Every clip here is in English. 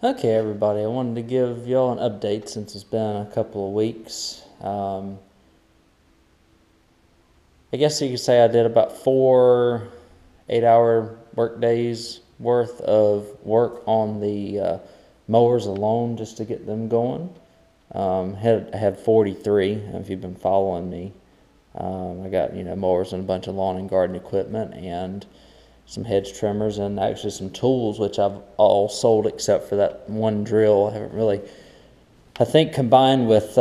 Okay, everybody, I wanted to give y'all an update since it's been a couple of weeks. I guess you could say I did about 4 8-hour work days worth of work on the mowers alone just to get them going. I had 43 if you've been following me. I got mowers and a bunch of lawn and garden equipment and some hedge trimmers and actually some tools, which I've all sold except for that one drill. I haven't really, I think, combined with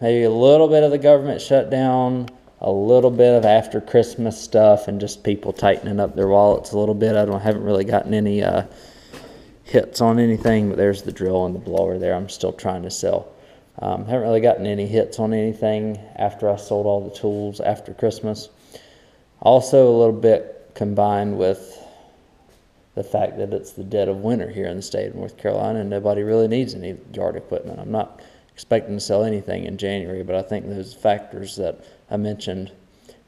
maybe a little bit of the government shutdown, a little bit of after Christmas stuff, and just people tightening up their wallets a little bit. Haven't really gotten any hits on anything, but there's the drill and the blower there. I'm still trying to sell. Haven't really gotten any hits on anything after I sold all the tools after Christmas. Also, a little bit combined with the fact that it's the dead of winter here in the state of North Carolina and nobody really needs any yard equipment. I'm not expecting to sell anything in January, but I think those factors that I mentioned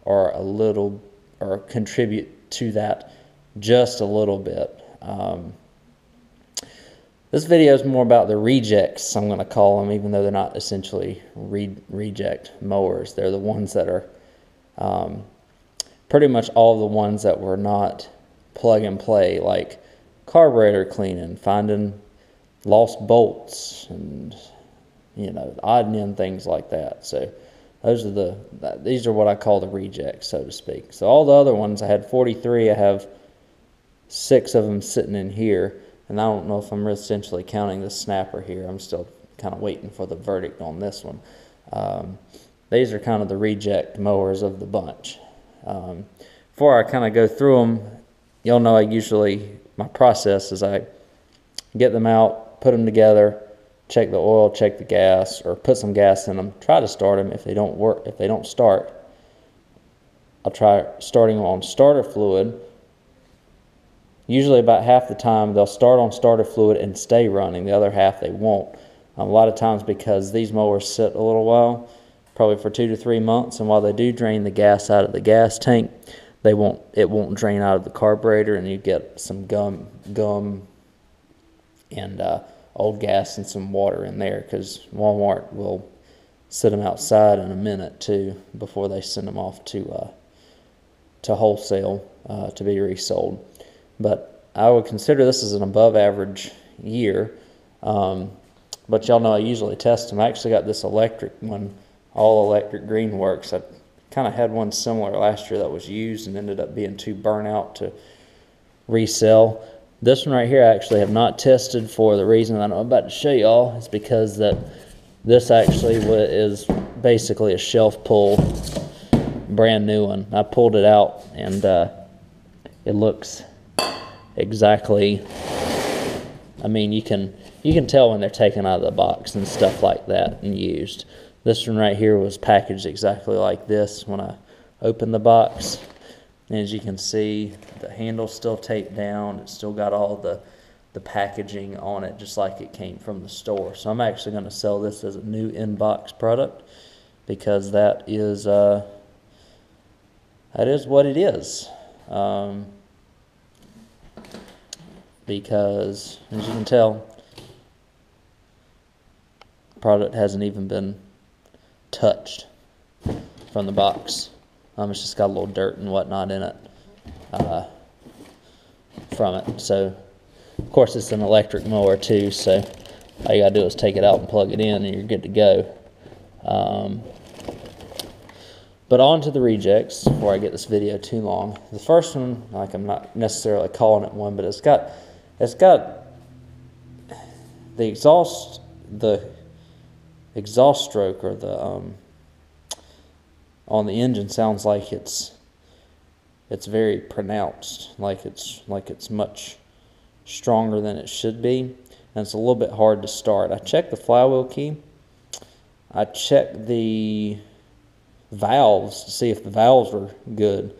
are or contribute to that just a little bit. This video is more about the rejects, I'm going to call them, even though they're not essentially reject mowers. They're the ones that are pretty much all the ones that were not plug and play, like carburetor cleaning, finding lost bolts, and odd and end things like that. So these are what I call the rejects, so to speak. So all the other ones, I had 43. I have 6 of them sitting in here, and I don't know if I'm essentially counting the snapper here. I'm still kind of waiting for the verdict on this one. These are kind of the reject mowers of the bunch. Before I kind of go through them, y'all know my process is I get them out, put them together, check the oil, check the gas, or put some gas in them, try to start them. If they don't work, if they don't start, I'll try starting them on starter fluid. Usually about half the time they'll start on starter fluid and stay running. The other half they won't. A lot of times because these mowers sit a little while, probably for 2 to 3 months, and while they do drain the gas out of the gas tank, it won't drain out of the carburetor, and you get some gum and old gas and some water in there, because Walmart will sit them outside in a minute too before they send them off to wholesale to be resold. But I would consider this as an above average year. But y'all know I usually test them. I actually got this electric one, all electric Greenworks. I kind of had one similar last year that was used and ended up being too burnt out to resell. This one right here I actually have not tested for the reason that I'm about to show y'all. It's because that this actually is basically a shelf pull, brand new one. I pulled it out and it looks exactly, I mean, you can tell when they're taken out of the box and stuff like that and used. This one right here was packaged exactly like this when I opened the box. And as you can see, the handle's still taped down. It's still got all the packaging on it, just like it came from the store. So I'm actually going to sell this as a new in-box product, because that is what it is. Because as you can tell, the product hasn't even been touched from the box. It's just got a little dirt and whatnot in it from it. So of course it's an electric mower too, so all you gotta do is take it out and plug it in and you're good to go. But on to the rejects before I get this video too long. The first one, like, I'm not necessarily calling it one, but it's got the exhaust stroke, or the on the engine, sounds like it's very pronounced, like it's much stronger than it should be, and it's a little bit hard to start. I checked the flywheel key, I checked the valves to see if the valves were good,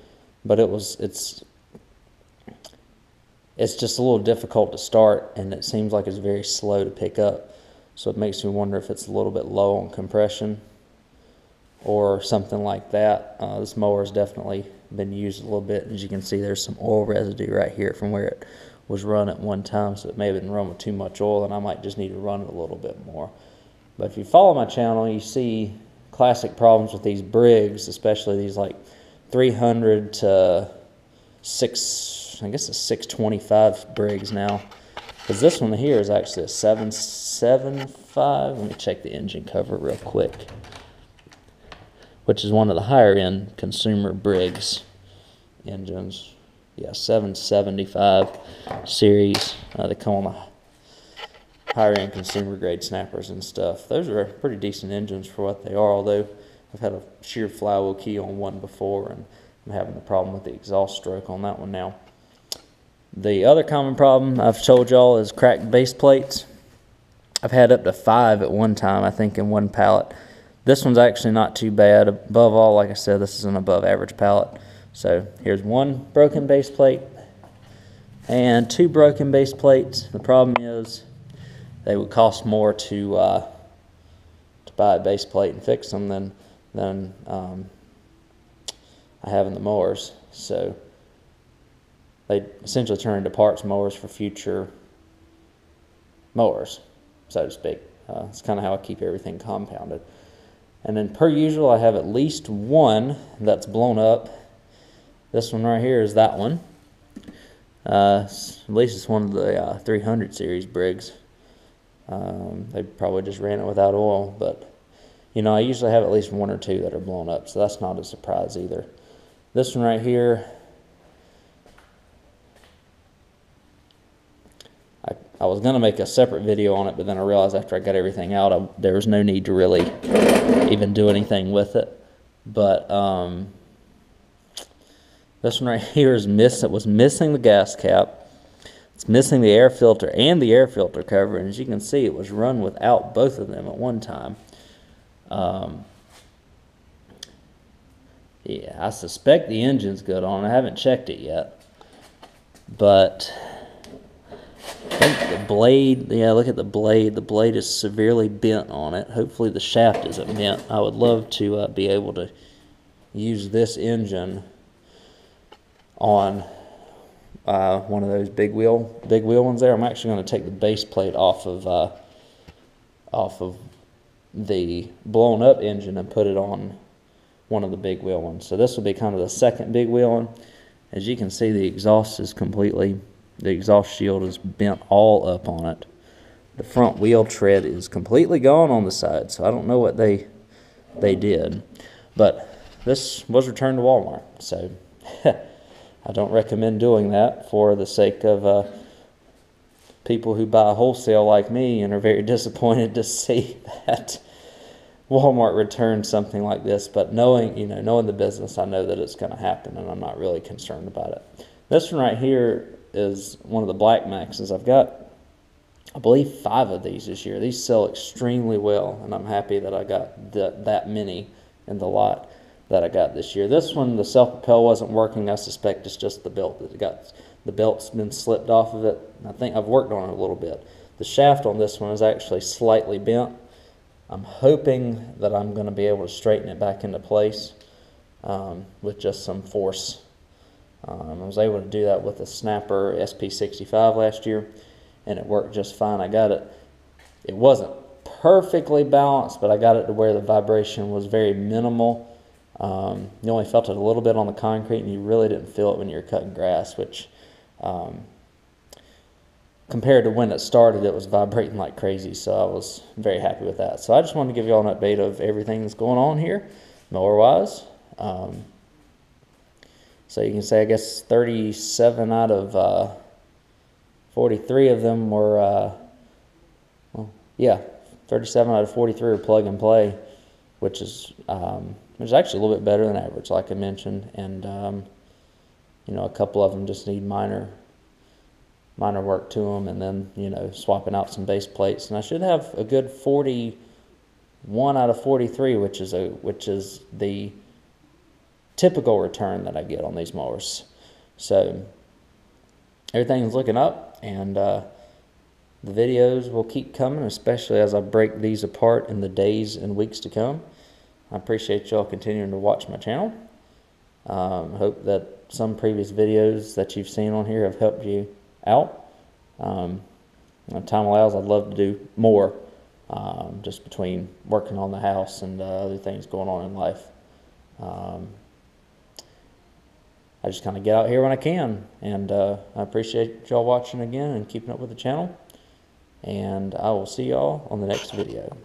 but it's just a little difficult to start, and it seems like it's very slow to pick up. So it makes me wonder if it's a little bit low on compression or something like that. This mower has definitely been used a little bit. As you can see, there's some oil residue right here from where it was run at one time, so it may have been run with too much oil, and I might just need to run it a little bit more. But if you follow my channel, you see classic problems with these Briggs, especially these like 300 to 625 Briggs now. Because this one here is actually a 775. Let me check the engine cover real quick. Which is one of the higher end consumer Briggs engines. Yeah, 775 series. They come on the higher end consumer grade snappers and stuff. Those are pretty decent engines for what they are, although I've had a shear flywheel key on one before, and I'm having the problem with the exhaust stroke on that one now. The other common problem I've told y'all is cracked base plates. I've had up to 5 at one time, I think, in one pallet. This one's actually not too bad. Above all, like I said, this is an above average pallet. So here's one broken base plate and 2 broken base plates. The problem is they would cost more to buy a base plate and fix them than I have in the mowers. So they essentially turn into parts mowers for future mowers, so to speak. It's kind of how I keep everything compounded. And then per usual, I have at least one that's blown up. This one right here is that one. At least it's one of the 300 series Briggs. They probably just ran it without oil, but you know, I usually have at least 1 or 2 that are blown up, so that's not a surprise either. This one right here, I was going to make a separate video on it, but then I realized after I got everything out, there was no need to really even do anything with it. But this one right here is was missing the gas cap. It's missing the air filter and the air filter cover, and as you can see, it was run without both of them at one time. Yeah, I suspect the engine's good on it. I haven't checked it yet, but I think the blade, yeah, look at the blade. The blade is severely bent on it. Hopefully the shaft isn't bent. I would love to be able to use this engine on one of those big wheel ones there. I'm actually going to take the base plate off of the blown up engine and put it on one of the big wheel ones. So this will be kind of the second big wheel one. As you can see, the exhaust shield is bent all up on it. The front wheel tread is completely gone on the side, so I don't know what they did. But this was returned to Walmart, so I don't recommend doing that for the sake of people who buy wholesale like me and are very disappointed to see that Walmart return something like this. But knowing the business, I know that it's going to happen, and I'm not really concerned about it. This one right here is one of the Black Maxes. I've got, I believe, 5 of these this year. These sell extremely well, and I'm happy that I got that many in the lot that I got this year. This one, the self-propel wasn't working. I suspect it's just the belt. The belt's been slipped off of it. I think I've worked on it a little bit. The shaft on this one is actually slightly bent. I'm hoping that I'm going to be able to straighten it back into place with just some force. I was able to do that with a Snapper SP65 last year, and it worked just fine. I got it. It wasn't perfectly balanced, but I got it to where the vibration was very minimal. You only felt it a little bit on the concrete, and you really didn't feel it when you were cutting grass, which compared to when it started, it was vibrating like crazy, so I was very happy with that. So I just wanted to give you all an update of everything that's going on here, mower-wise. So you can say, I guess, 37 out of 43 of them were, 37 out of 43 are plug and play, which is actually a little bit better than average, like I mentioned. And a couple of them just need minor work to them, and then swapping out some base plates. And I should have a good 41 out of 43, which is the typical return that I get on these mowers. So everything's looking up, and the videos will keep coming, especially as I break these apart in the days and weeks to come. I appreciate y'all continuing to watch my channel. I hope that some previous videos that you've seen on here have helped you out. When time allows, I'd love to do more, just between working on the house and other things going on in life. I just kind of get out here when I can, and I appreciate y'all watching again and keeping up with the channel, and I will see y'all on the next video.